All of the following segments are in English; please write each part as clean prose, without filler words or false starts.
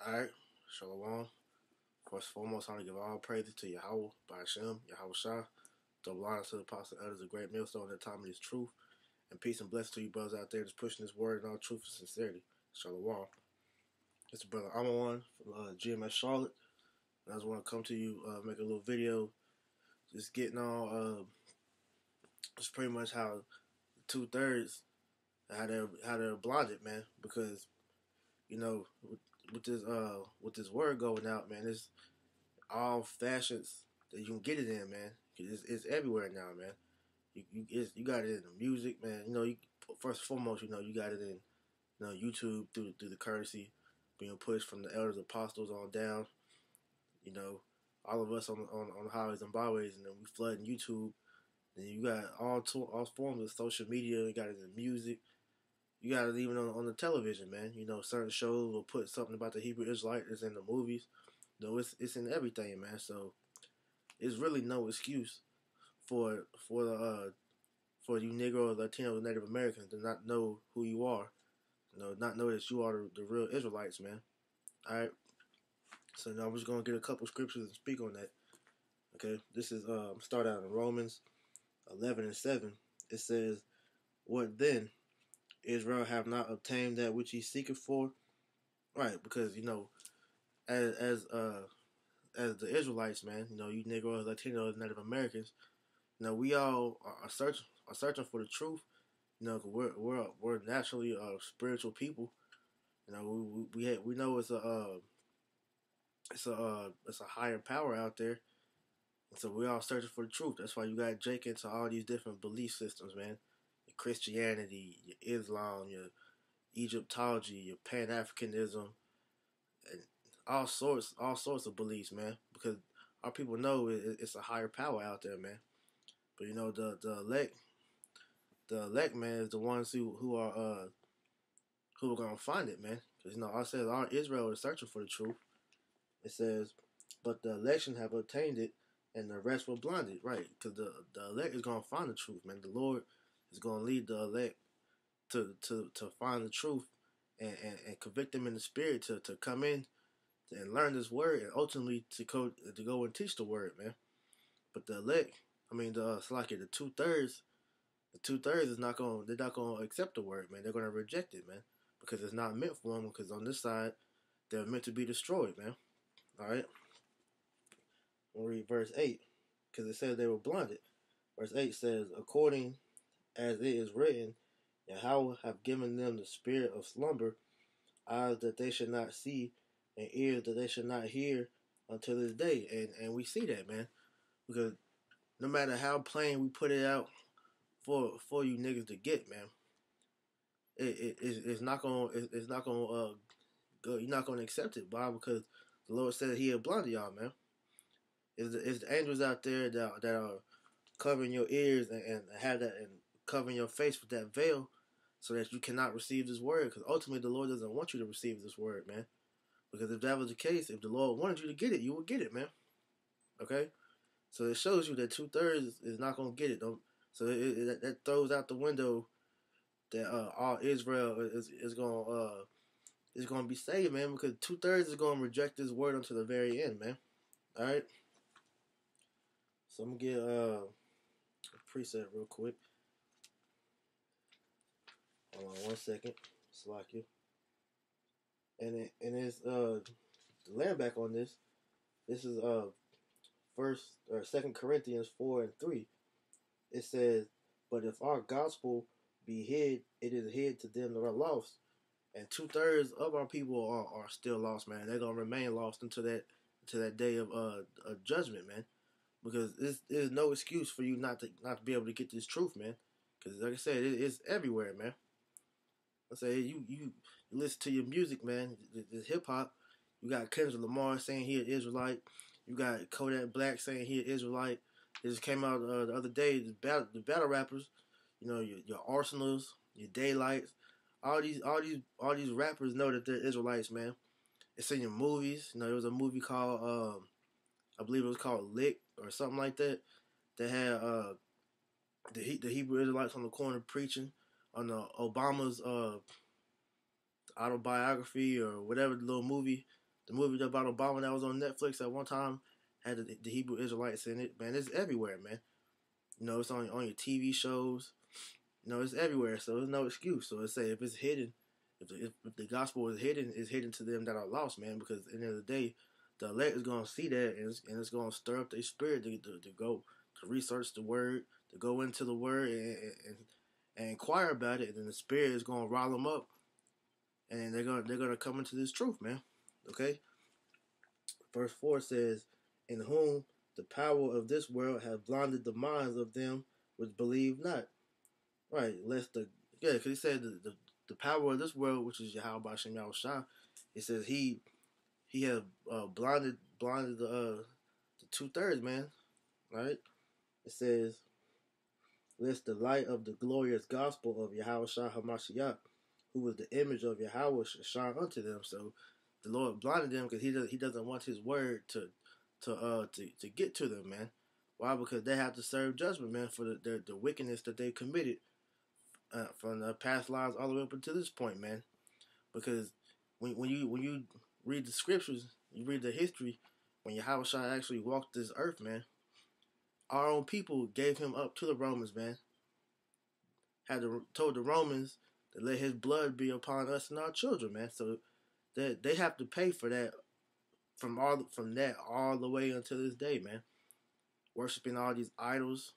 Alright, Shalom. First and foremost, I want to give all praises to Yahweh, Ba'ashem, Yahweh Shah, double honor to the apostle elders, a great millstone at the time of his truth, and peace and blessings to you brothers out there just pushing this word in all truth and sincerity. Shalom. It's your brother Amawan from GMS Charlotte, and I just want to come to you, make a little video, just getting on, just pretty much how 2/3, how they're blinded, man, because, you know, with this word going out, man, it's all fashions that you can get it in, man. It's everywhere now, man. You got it in the music, man. First and foremost, you got it in, YouTube through the courtesy being pushed from the elders, apostles on down. All of us on the highways and byways, and then we flooding YouTube. And you got all forms of social media. You got it in music. You got it even on the television, man. Certain shows will put something about the Hebrew Israelite that's in the movies. It's in everything, man. So it's really no excuse for you Negro, Latino, Native Americans to not know who you are. Not know that you are the real Israelites, man. All right. So now I'm just gonna get a couple scriptures and speak on that. Okay. This is start out in Romans 11:7. It says, "What then? Israel have not obtained that which he seeketh for?" Right, because as the Israelites, man, you Negroes, Latinos, Native Americans, we all are searching for the truth. We're naturally spiritual people. We know it's a higher power out there, and so we're all searching for the truth. That's why you got Jake into all these different belief systems, man. Your Christianity, your Islam, your Egyptology, your Pan Africanism, and all sorts of beliefs, man. Because our people know it's a higher power out there, man. But the elect, man, is the ones who are gonna find it, man. Because I said our Israel is searching for the truth. It says, but the election have obtained it, and the rest were blinded. Right? Because the elect is gonna find the truth, man. The Lord is gonna lead the elect to find the truth and convict them in the spirit to come in and learn this word, and ultimately to go and teach the word, man. But the elect, the 2/3, is not going. They're not going to accept the word, man. They're going to reject it, man, because it's not meant for them. Because on this side, they're meant to be destroyed, man. All right. We'll read verse 8, because it says they were blinded. Verse 8 says, "According as it is written, Yahweh have given them the spirit of slumber, eyes that they should not see, and ears that they should not hear until this day." And we see that, man, because no matter how plain we put it out for you niggas to get, man, it's not gonna go. You're not gonna accept it, Bob, because the Lord said He had blinded y'all, man. It's the angels out there that are covering your ears and have that, and covering your face with that veil, so that you cannot receive this word. Because ultimately, the Lord doesn't want you to receive this word, man. Because if that was the case, if the Lord wanted you to get it, you would get it, man. Okay? So it shows you that 2/3 is not going to get it. So that throws out the window that all Israel is going to be saved, man. Because 2/3 is going to reject this word until the very end, man. All right? So I'm going to get a preset real quick. Hold on 1 second. Slack you. And it's the land back on this. This is Second Corinthians 4:3. It says, "But if our gospel be hid, it is hid to them that are lost." And 2/3 of our people are still lost, man. They're gonna remain lost until that day of judgment, man. Because there's no excuse for you not to be able to get this truth, man. Because like I said, it's everywhere, man. I say you listen to your music, man. This hip hop. You got Kendrick Lamar saying he an Israelite. You got Kodak Black saying he an Israelite. It just came out the other day. The battle rappers, your Arsenals, your Daylights, all these rappers know that they're Israelites, man. It's in your movies. There was a movie called I believe it was called Lick or something like that. That had the Hebrew Israelites on the corner preaching on Obama's autobiography or whatever the little movie The movie about Obama that was on Netflix at one time had the Hebrew Israelites in it. Man, it's everywhere, man. It's on your TV shows. It's everywhere, so there's no excuse. So let's say if it's hidden, if the gospel is hidden, it's hidden to them that are lost, man. Because at the end of the day, the elect is gonna see that, and it's gonna stir up their spirit to go to research the word, to go into the word and inquire about it. And then the spirit is gonna rile them up, and they're gonna come into this truth, man. Okay. Verse 4 says, "In whom the power of this world have blinded the minds of them which believe not." Right, because he said the power of this world, which is Yahweh Shem Yahushua, it says he have blinded the 2/3, man. Right? It says, "Lest the light of the glorious gospel of Yahushua Hamashiach, who was the image of Yahweh, should shine unto them." So the Lord blinded them because he doesn't want his word to get to them, man. Why? Because they have to serve judgment, man, for the wickedness that they committed from the past lives all the way up until this point, man. Because when you read the scriptures, you read the history, when Yahweh actually walked this earth, man, our own people gave him up to the Romans, man. Told the Romans to let his blood be upon us and our children, man. So that they have to pay for that from that all the way until this day, man. Worshiping all these idols,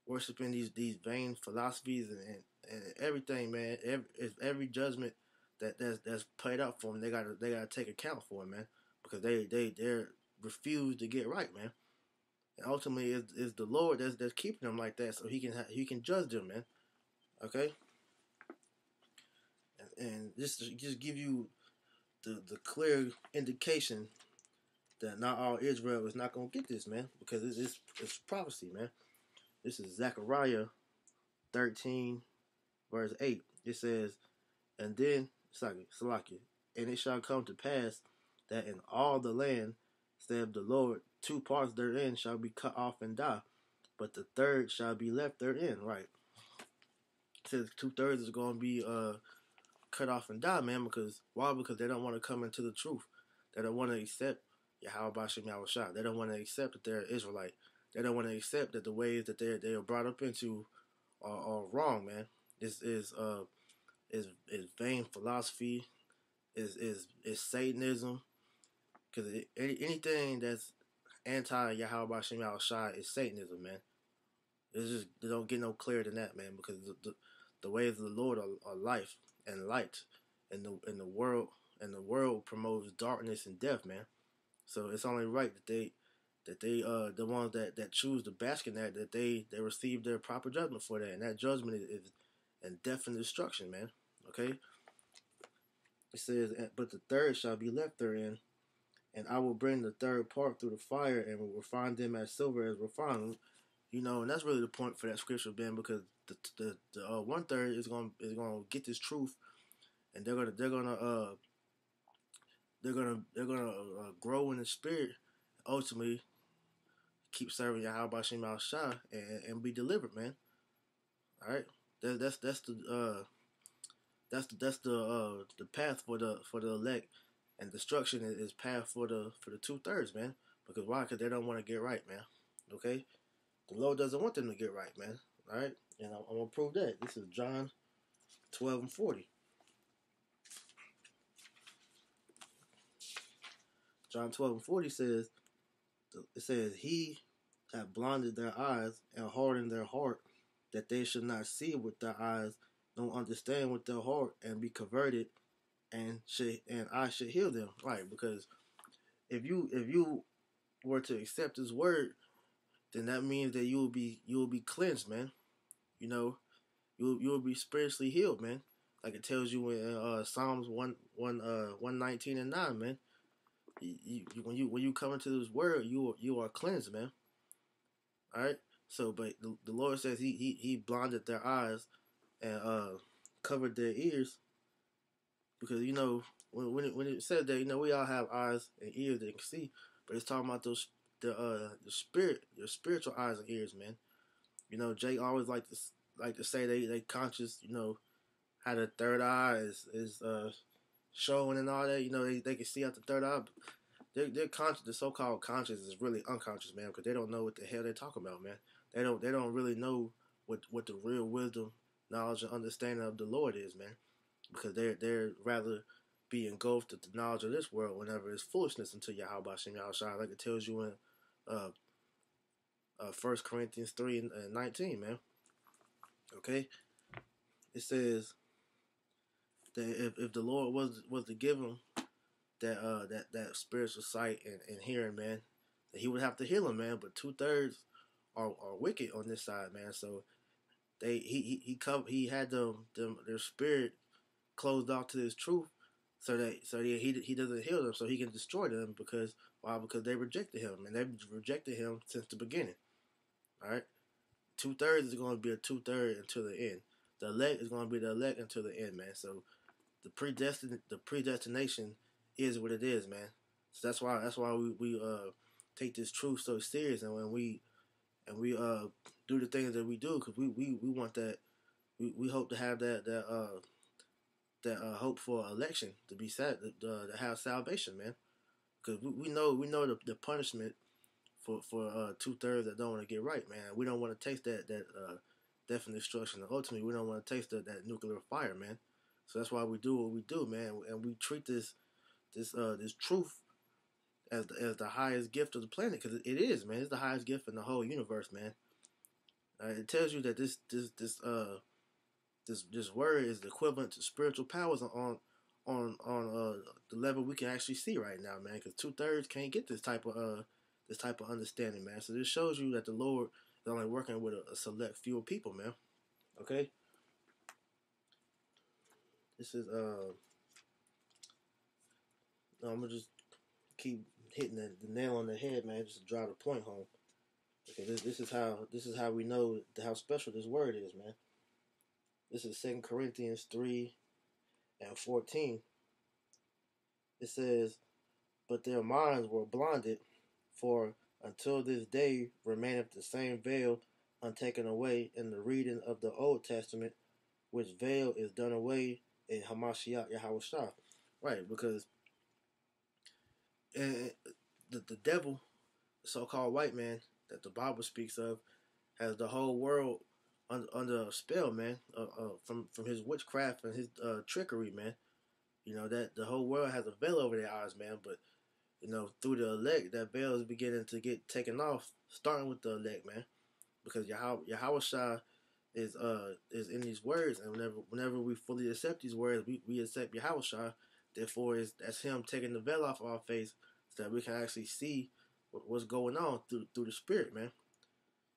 worshiping these vain philosophies and everything, man. Every judgment that's played out for them, they gotta take account for it, man, because they refuse to get right, man. And ultimately, is the Lord that's keeping them like that, so he can judge them, man. Okay, and just give you the clear indication that not all Israel is not gonna get this, man, because it's prophecy, man. This is Zechariah 13, verse 8. It says, "And then, Salakia, and it shall come to pass that in all the land, saith the Lord, 2 parts therein shall be cut off and die, but the third shall be left therein." Right. It says 2/3 is going to be cut off and die, man. Because why? Because they don't want to come into the truth. They don't want to accept Yahweh Bashem Yahushua. They don't want to accept that they're Israelite. They don't want to accept that the ways that they are brought up into are wrong, man. Is vain philosophy, is Satanism. Because anything that's anti Yahweh Bashem Yahushua is Satanism, man. It's just, they don't get no clearer than that, man. Because the ways of the Lord are life and light, and the world promotes darkness and death, man. So it's only right that they the ones that choose to bask in that they receive their proper judgment for that, and that judgment is in death and destruction, man. Okay. It says, "But the third shall be left therein, and I will bring the third part through the fire, and will refine them as silver is refined." And that's really the point for that scripture, Ben, because the 1/3 is gonna get this truth, and they're gonna grow in the spirit, ultimately keep serving Yahweh Bashem Shah and be delivered, man. All right, that's the path for the elect, and destruction is path for the 2/3, man. Because why? Because they don't want to get right, man. Okay, the Lord doesn't want them to get right, man. All right, and I'm gonna prove that. This is John 12:40. John 12:40 says, "He hath blinded their eyes and hardened their heart, that they should not see with their eyes, nor understand with their heart, and be converted, and I should heal them." Right? Because if you were to accept His word, then that means that you will be cleansed, man. You will be spiritually healed, man. Like it tells you in Psalms 119 and 9, man. When you come into this word, you are cleansed, man. All right. So, but the Lord says he blinded their eyes and covered their ears, because when it says that we all have eyes and ears that can see, but it's talking about the your spiritual eyes and ears, man. Jake always like to say they conscious, how the third eye is showing and all that. You know, they can see out the third eye. Their conscious, the so-called conscious, is really unconscious, man, because they don't know what the hell they're talking about, man. They don't really know what the real wisdom, knowledge, and understanding of the Lord is, man, because they're rather be engulfed with the knowledge of this world whenever it's foolishness unto Yahweh Shem Yahushua, like it tells you in uh, 1 Corinthians 3 and 19, man. Okay, it says that if the Lord was to give them that spiritual sight and hearing, man, that He would have to heal them, man. But 2/3 are wicked on this side, man. So he had their spirit closed off to His truth, so that he doesn't heal them, so He can destroy them because why? Because they rejected Him, and they've rejected Him since the beginning. All right, 2/3 is going to be a 2/3 until the end. The elect is going to be the elect until the end, man. So the predestination is what it is, man. So that's why we take this truth so serious, and when we do the things that we do, because we want that. We hope to have that hope for election to be sad, to have salvation, man. Because we know the punishment for 2/3 that don't want to get right, man. We don't want to taste that death and destruction. And ultimately, we don't want to taste that nuclear fire, man. So that's why we do what we do, man. And we treat this truth as the highest gift of the planet, because it is, man. It's the highest gift in the whole universe, man. It tells you that this word is the equivalent to spiritual powers on the level we can actually see right now, man. Because 2/3 can't get this type of understanding, man. So this shows you that the Lord is only working with a select few people, man. Okay. This is I'm gonna just keep hitting the nail on the head, man, just to drive the point home. Okay, this is how we know how special this word is, man. This is 2 Corinthians 3 and 14. It says, "But their minds were blinded, for until this day remaineth the same veil untaken away in the reading of the Old Testament, which veil is done away in Hamashiach Yahushua." Right, because the devil, the so-called white man that the Bible speaks of, has the whole world under a spell, man, from his witchcraft and his trickery, man. You know that the whole world has a veil over their eyes, man. But you know, through the elect, that veil is beginning to get taken off, starting with the elect, man. Because Yahushua is in these words, and whenever we fully accept these words, we accept Yahushua. Therefore, that's Him taking the veil off our face, so that we can actually see what's going on through the Spirit, man.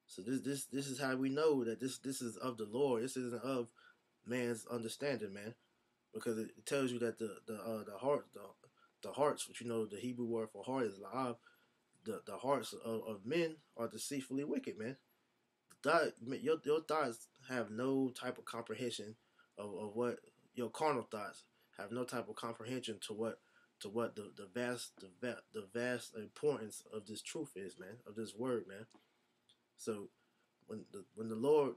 So this is how we know that this is of the Lord. This isn't of man's understanding, man, because it tells you that the hearts, which you know the Hebrew word for heart is la'ab, the hearts of men are deceitfully wicked, man. Your thoughts have no type of comprehension of what your carnal thoughts have no type of comprehension to what the vast importance of this truth is, man, of this word, man. So when the Lord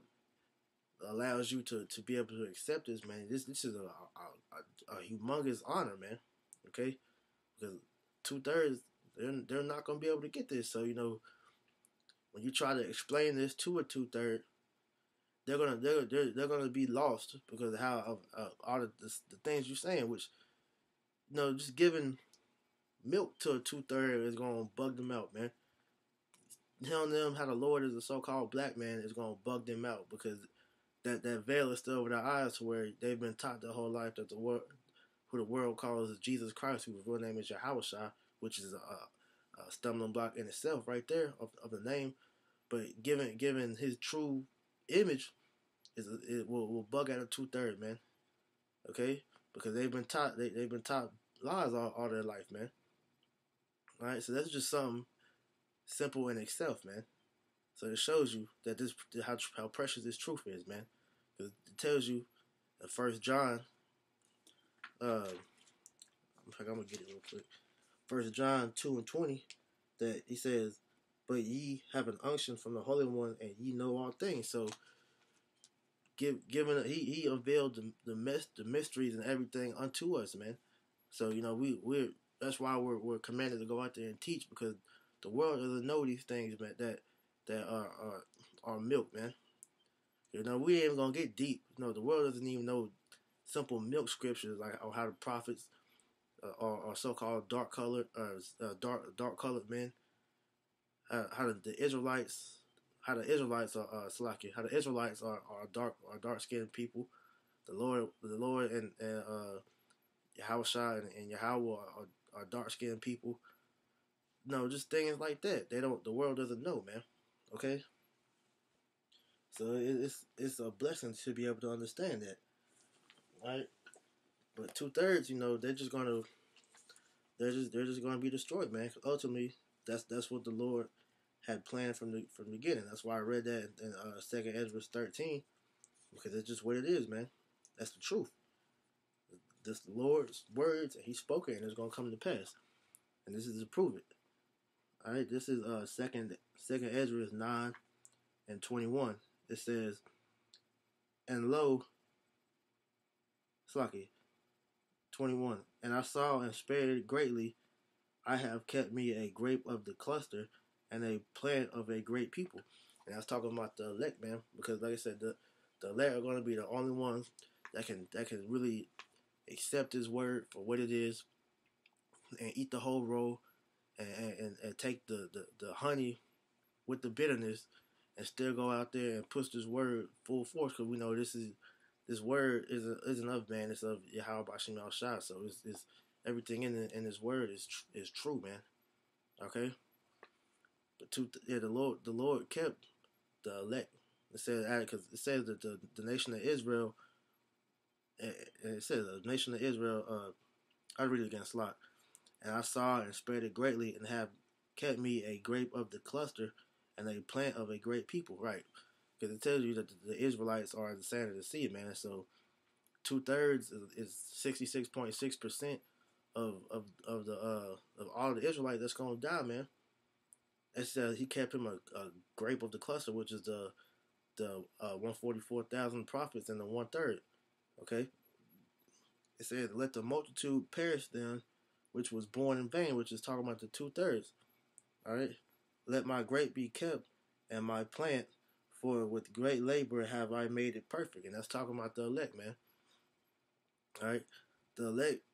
allows you to be able to accept this, man, this is a humongous honor, man. Okay, because 2/3 they're not gonna be able to get this. So you know, when you try to explain this to a 2/3, they're gonna be lost because of how all the things you're saying, which you know, just giving milk to a 2/3 is gonna bug them out, man. Telling them how the Lord is a so-called black man is gonna bug them out because that veil is still over their eyes, to where they've been taught their whole life that who the world calls Jesus Christ, whose real name is Yahushua, which is a stumbling block in itself, right there of the name. But given His true image, it will bug out a 2/3, man. Okay, because they've been taught lies all their life, man. All right, so that's just something simple in itself, man. So it shows you that how precious this truth is, man. Because it tells you in 1 John, I'm gonna get it real quick. 1 John 2 and 20, that he says, "But ye have an unction from the Holy One, and ye know all things." So, he unveiled the mysteries and everything unto us, man. So we're that's why we're commanded to go out there and teach, because the world doesn't know these things, man. That are milk, man. We ain't even gonna get deep. The world doesn't even know simple milk scriptures like how the prophets are so-called dark colored men. How the Israelites, how the Israelites are Salaki, how the Israelites are dark skinned people. The Lord and Yahushua and Yahweh are dark skinned people. No, just things like that. The world doesn't know, man. Okay, so it's a blessing to be able to understand that, right? But 2/3, they're just gonna be destroyed, man. 'Cause ultimately, that's what the Lord had planned from the beginning. That's why I read that in 2nd Ezra 13, because it's just what it is, man. That's the truth. This the Lord's words, and He spoke it, and it's gonna come to pass. And this is to prove it. All right, this is second Ezra 9:21. It says, "And lo, Slaki 21. And I saw and spared greatly. I have kept me a grape of the cluster, and a plant of a great people." And I was talking about the elect, man, because like I said, the elect are going to be the only ones that can really accept His word for what it is, and eat the whole roll, and take the honey with the bitterness, and still go out there and push this word full force, because we know this word isn't of man, it's of Yahweh Bashim Al Shah. So it's everything in this word is true, man. Okay, but the Lord kept the elect. It says, because it says that the nation of Israel, and it says the nation of Israel. I read it again, slot. "And I saw and spared it greatly, and have kept me a grape of the cluster, and a plant of a great people." Right, because it tells you that the Israelites are the sand of the sea, man. So 2/3 is 66.6% of all the Israelites that's gonna die, man. It says He kept him a grape of the cluster, which is the 144,000 prophets and the 1/3. Okay, it says, "Let the multitude perish then, which was born in vain," which is talking about the 2/3. All right, "Let my grape be kept, and my plant, for with great labor have I made it perfect." And that's talking about the elect, man. All right, the elect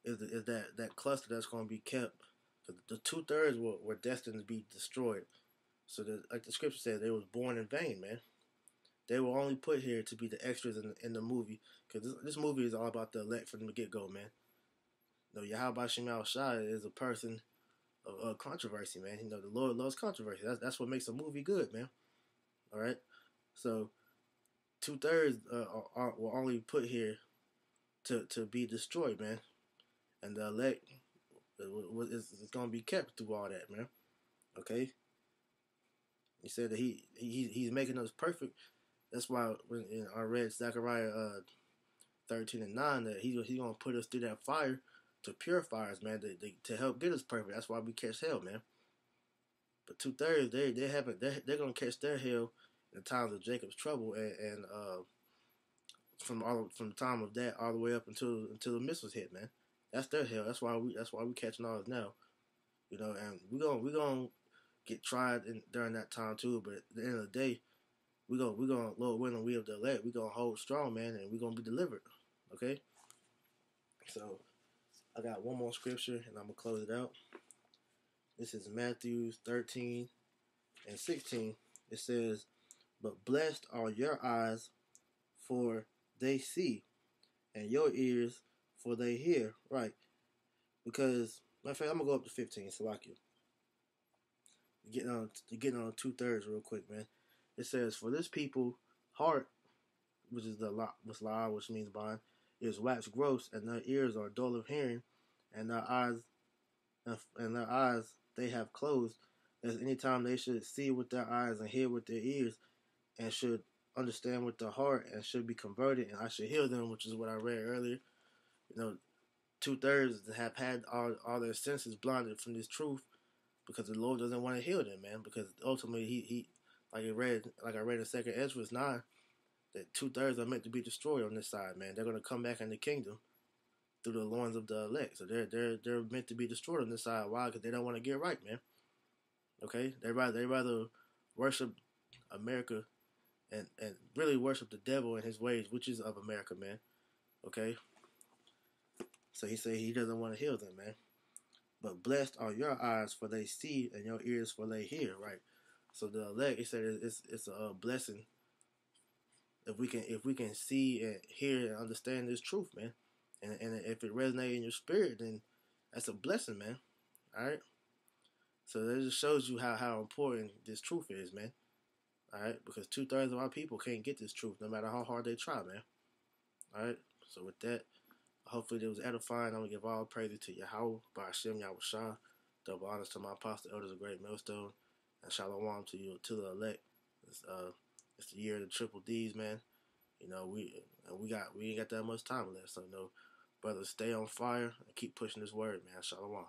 is that cluster that's going to be kept. The 2/3 were destined to be destroyed. So like the scripture said, they was born in vain, man. They were only put here to be the extras in the movie, because this movie is all about the elect from the get go, man. Yahweh Shemal Shah is a person of controversy, man. The Lord loves controversy. That's what makes a movie good, man. All right, so 2/3 were only put here to be destroyed, man, and the elect is going to be kept through all that, man. Okay, He said that he's making us perfect. That's why when I read Zechariah 13:9, that he's going to put us through that fire to purify us, man, to help get us perfect. That's why we catch hell, man. But 2/3, they're going to catch their hell in the times of Jacob's trouble, and from the time of that all the way up until the missiles hit, man. That's their hell. That's why we catching ours now. And we're gonna get tried during that time too. But at the end of the day, we're gonna Lord willing, we of the elect, we're gonna hold strong, man, and we're gonna be delivered. Okay. So I got one more scripture, and I'm gonna close it out. This is Matthew 13:16. It says, "But blessed are your eyes, for they see, and your ears, for they hear." Right. Because, matter of fact, I'm gonna go up to 15. So like you. Getting on 2/3 real quick, man. It says, "For this people heart, which is which means blind, is waxed gross, and their ears are dull of hearing, and their eyes they have closed. As any time they should see with their eyes and hear with their ears, and should understand with their heart, and should be converted, and I should heal them," which is what I read earlier. 2/3 have had all their senses blinded from this truth, because the Lord doesn't want to heal them, man. Because ultimately, he like I read in 2nd Ezra 9, that 2/3 are meant to be destroyed on this side, man. They're gonna come back in the kingdom, through the loins of the elect. So they're meant to be destroyed on this side. Why? Because they don't want to get right, man. Okay, they rather worship America and really worship the devil and his ways, which is of America, man. Okay, so he said he doesn't want to heal them, man. But blessed are your eyes for they see, and your ears for they hear. Right. So the elect, he said, it's a blessing if we can see and hear and understand this truth, man. And if it resonates in your spirit, then that's a blessing, man. All right. So that just shows you how important this truth is, man. All right, because 2/3 of our people can't get this truth, no matter how hard they try, man. All right. So with that, hopefully it was edifying. I'm gonna give all praises to Yahweh, Ba'ashem Yahushua. Double honors to my apostle elders of Great Millstone, and shalom to you, to the elect. It's the year of the triple D's, man. You know, we ain't got that much time left, so brothers, stay on fire and keep pushing this word, man. Shalom.